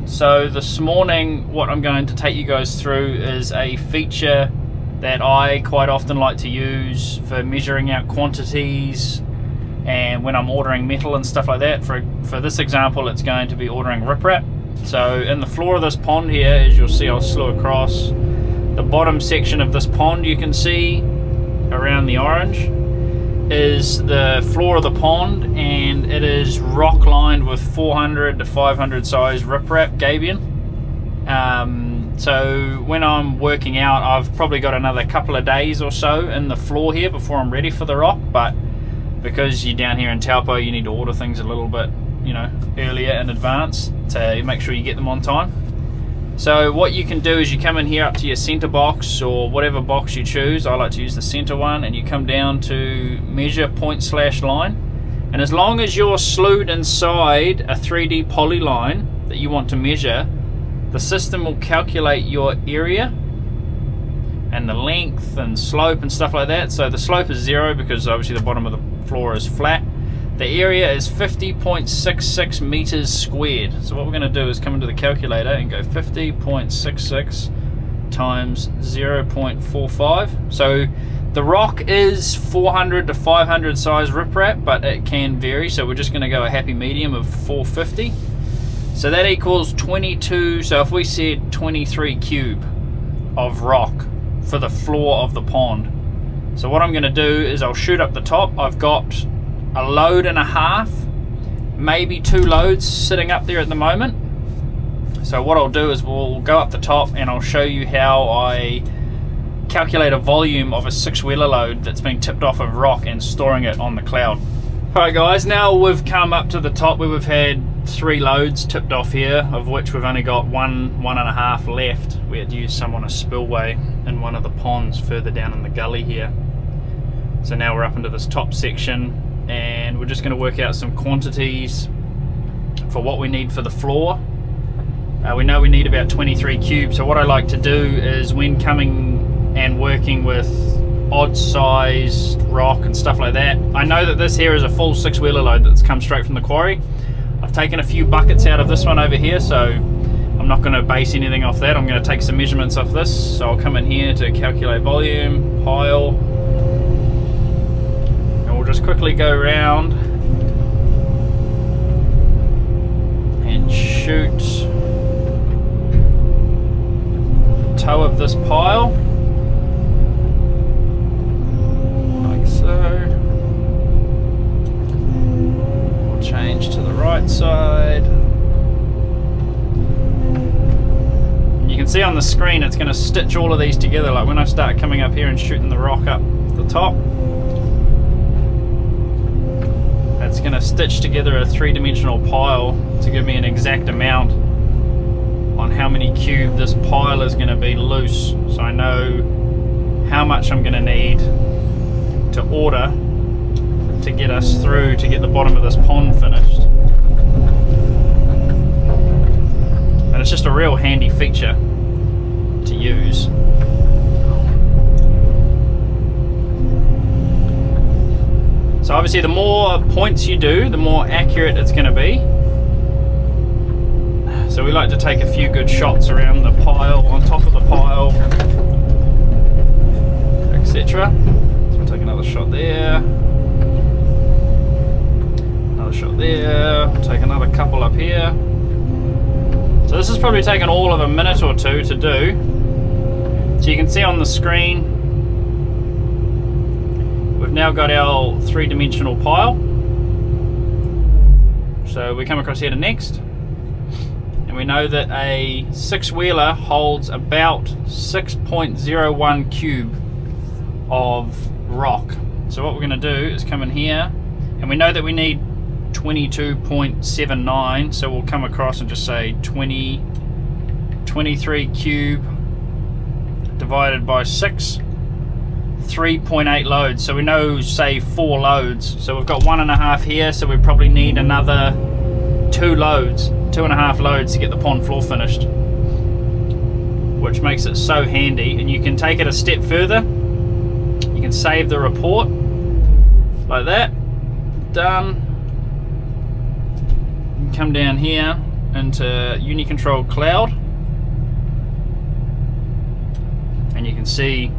So this morning what I'm going to take you guys through is a feature that I quite often like to use for measuring out quantities and when I'm ordering metal and stuff like that. For this example, it's going to be ordering riprap. So in the floor of this pond here, as you'll see, I'll slew across the bottom section of this pond. You can see around the orange is the floor of the pond, and it is rock lined with 400 to 500 size riprap gabion. So when I'm working out, I've probably got another couple of days or so in the floor here before I'm ready for the rock, but because you're down here in Taupo, you need to order things a little bit, earlier in advance to make sure you get them on time. So what you can do is you come in here up to your center box or whatever box you choose. I like to use the center one, and you come down to measure point/line, and as long as you're slewed inside a 3D polyline that you want to measure, the system will calculate your area and the length and slope and stuff like that. So the slope is 0 because obviously the bottom of the floor is flat. The area is 50.66 meters squared. So what we're going to do is come into the calculator and go 50.66 times 0.45. So the rock is 400 to 500 size riprap, but it can vary. So we're just going to go a happy medium of 450. So that equals 22. So if we said 23 cube of rock for the floor of the pond. So what I'm going to do is I'll shoot up the top. I've got a load and a half, maybe 2 loads sitting up there at the moment. So what I'll do is we'll go up the top and I'll show you how I calculate a volume of a 6-wheeler load that's been tipped off of rock and storing it on the cloud. Alright guys, now we've come up to the top where we've had 3 loads tipped off here, of which we've only got one and a half left. We had to use some on a spillway in one of the ponds further down in the gully here. So now we're up into this top section, and we're just going to work out some quantities for what we need for the floor. We know we need about 23 cubes. So what I like to do is when coming and working with odd sized rock and stuff like that, I know that this here is a full 6-wheeler load that's come straight from the quarry. I've taken a few buckets out of this one over here, so I'm not going to base anything off that. I'm going to take some measurements off this. So I'll come in here to calculate volume, pile, just quickly go around and shoot the toe of this pile like so. We'll change to the right side. You can see on the screen it's going to stitch all of these together, like when I start coming up here and shooting the rock up the top. It's going to stitch together a 3-dimensional pile to give me an exact amount on how many cube this pile is going to be loose, so I know how much I'm going to need to order to get us through to get the bottom of this pond finished. And it's just a real handy feature to use. So obviously the more points you do, the more accurate it's going to be. So we like to take a few good shots around the pile, on top of the pile, etc. So we'll take another shot there, another shot there, we'll take another couple up here. So this has probably taken all of a minute or two to do. So you can see on the screen we've now got our 3-dimensional pile. So we come across here to next, and we know that a 6-wheeler holds about 6.01 cube of rock. So what we're going to do is come in here, and we know that we need 22.79, so we'll come across and just say 23 cube divided by 6, 3.8 loads. So we know, say 4 loads. So we've got 1.5 here, so we probably need another 2 loads, 2.5 loads to get the pond floor finished, which makes it so handy. And you can take it a step further. You can save the report like that. Done. Come down here into Unicontrol Cloud, and you can see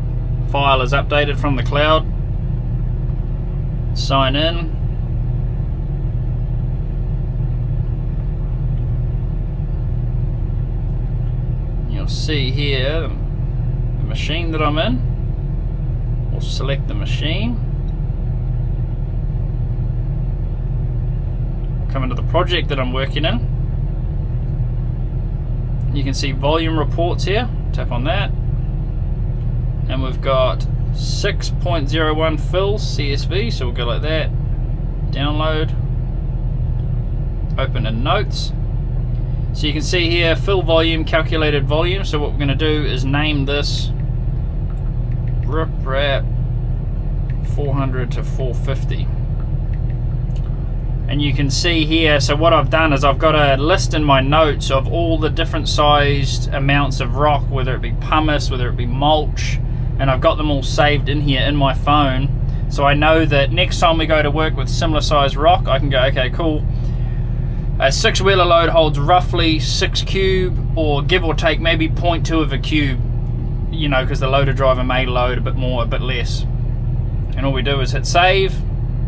file is updated from the cloud. Sign in. You'll see here the machine that I'm in. We'll select the machine. Come into the project that I'm working in. You can see volume reports here. Tap on that. And we've got 6.01 fills CSV, so we'll go like that. Download. Open in notes. So you can see here fill volume, calculated volume. So what we're going to do is name this Rip Wrap 400 to 450. And you can see here, so what I've done is I've got a list in my notes of all the different sized amounts of rock, whether it be pumice, whether it be mulch, and I've got them all saved in here in my phone. So I know that next time we go to work with similar sized rock, I can go, okay, cool. A 6-wheeler load holds roughly 6 cube, or give or take maybe 0.2 of a cube, you know, because the loader driver may load a bit more, a bit less. And all we do is hit save.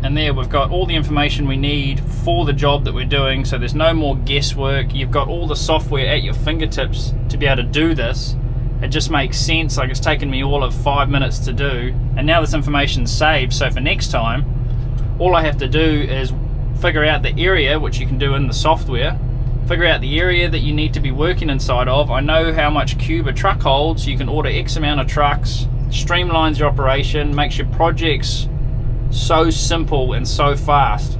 And there we've got all the information we need for the job that we're doing, so there's no more guesswork. You've got all the software at your fingertips to be able to do this. It just makes sense. Like, it's taken me all of 5 minutes to do, and now this information's saved. So for next time, all I have to do is figure out the area, which you can do in the software. Figure out the area that you need to be working inside of. I know how much cube a truck holds. You can order X amount of trucks. Streamlines your operation, makes your projects so simple and so fast.